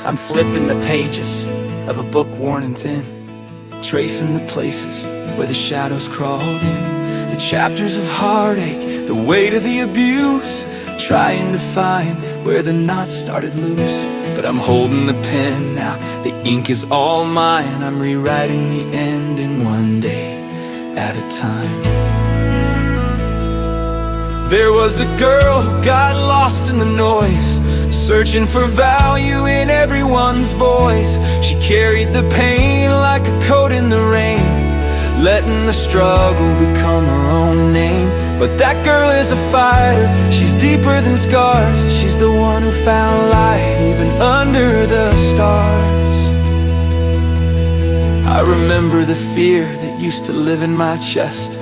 I'm flipping the pages of a book worn and thin, tracing the places where the shadows crawled in, the chapters of heartache, the weight of the abuse, trying to find where the knots started loose. But I'm holding the pen now, the ink is all mine. I'm rewriting the ending one day at a time. There was a girl who got lost in the noise, searching for value in everyone's voice. She carried the pain like a coat in the rain, letting the struggle become her own name. But that girl is a fighter, she's deeper than scars. She's the one who found light even under the stars. I remember the fear that used to live in my chest,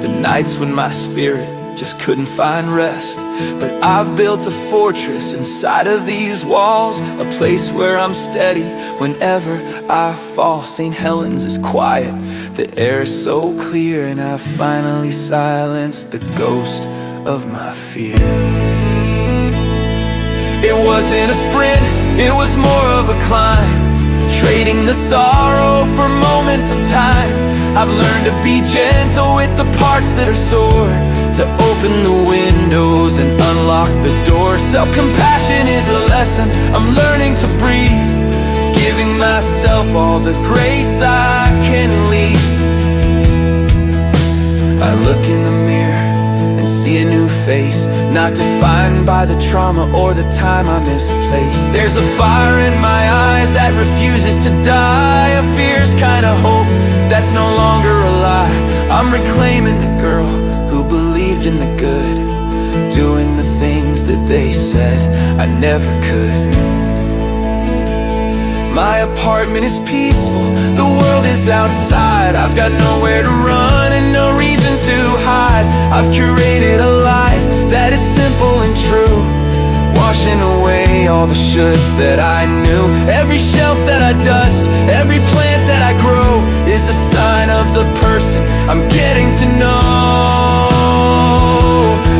the nights when my spirit just couldn't find rest. But I've built a fortress inside of these walls, a place where I'm steady whenever I fall. St. Helens is quiet, the air is so clear, and I finally silenced the ghost of my fear. It wasn't a sprint, it was more of a climb, trading the sorrow for moments of time. I've learned to be gentle with the parts that are sore, to open the windows and unlock the door. Self-compassion is a lesson I'm learning to breathe, giving myself all the grace I can leave. I look in the mirror and see a new face, not defined by the trauma or the time I misplaced. There's a fire in my eyes that refuses to die, a fierce kind of hope that's no longer a lie. I'm reclaiming the girl who believed in the good, doing the things that they said I never could. My apartment is peaceful, the world is outside. I've got nowhere to run and no reason to hide. I've curated a life that is simple and true, washing away all the shoulds that I knew. Every shelf that I dust, every plant that I grow is a sign of the person I'm getting to know.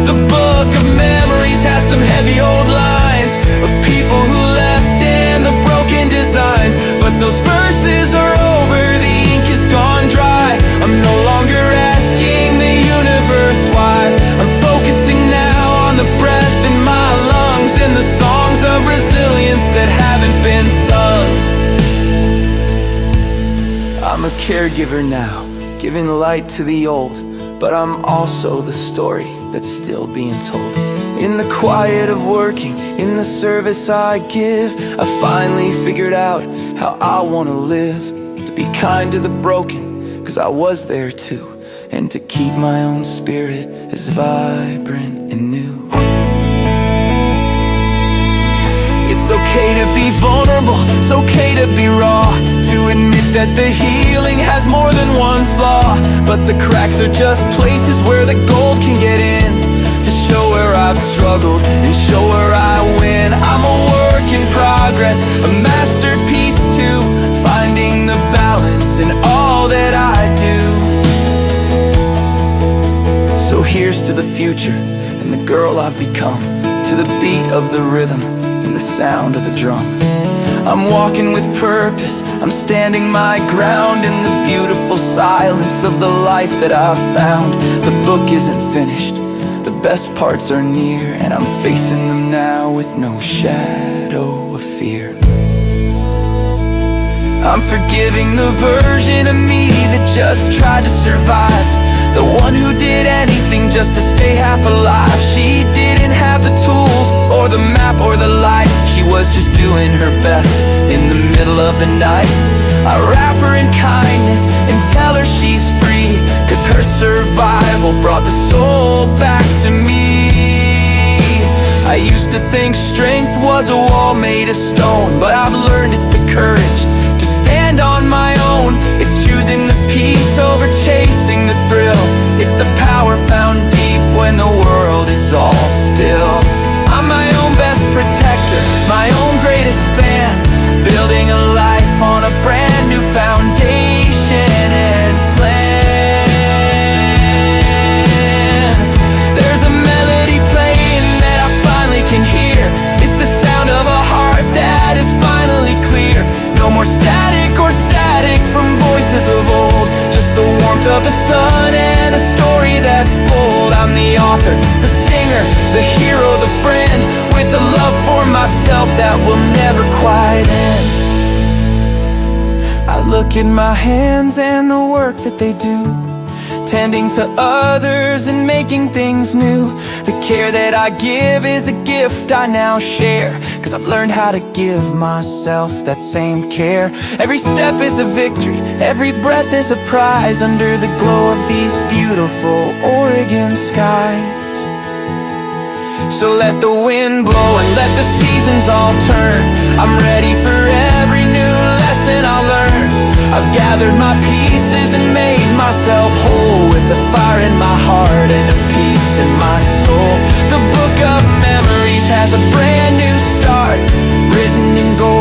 The book of memories has some heavy old lines of people who left and the broken designs. But those verses are over, the ink is gone dry. I'm no longer asking the universe why. I'm focusing now on the breath in my lungs and the songs of resilience that haven't been sung. I'm a caregiver now, giving light to the old, but I'm also the story that's still being told. In the quiet of working, in the service I give, I finally figured out how I want to live. To be kind to the broken, cause I was there too, and to keep my own spirit as vibrant and new. It's okay to be vulnerable, it's okay to be raw, to admit that the healing has more than one flaw. But the cracks are just places where the gold can get in, to show where I've struggled and show where I win. I'm a work in progress, a masterpiece too, finding the balance in all that I do. So here's to the future and the girl I've become, to the beat of the rhythm and the sound of the drum. I'm walking with purpose, I'm standing my ground in the beautiful silence of the life that I've found. The book isn't finished, the best parts are near, and I'm facing them now with no shadow of fear. I'm forgiving the version of me that just tried to survive, the one who did anything just to stay half alive. She didn't have the tools or the map or the light, she was just doing her best in the middle of the night. I wrap her in kindness and tell her she's free, cause her survival brought the soul back to me. I used to think strength was a wall made of stone, but I've learned it's the courage to stand on my own. It's choosing the peace over chasing the thrill. It's the power found deep when the world is all still. I'm my own best protector, my own greatest fan, building a life on a brand new foundation and plan. There's a melody playing that I finally can hear. It's the sound of a heart that is finally Look at my hands and the work that they do, tending to others and making things new. The care that I give is a gift I now share, 'cause I've learned how to give myself that same care. Every step is a victory, every breath is a prize, under the glow of these beautiful Oregon skies. So let the wind blow and let the seasons all turn. I'm ready for every new lesson I'll learn. I've gathered my pieces and made myself whole, with a fire in my heart and a peace in my soul. The book of memories has a brand new start, written in gold.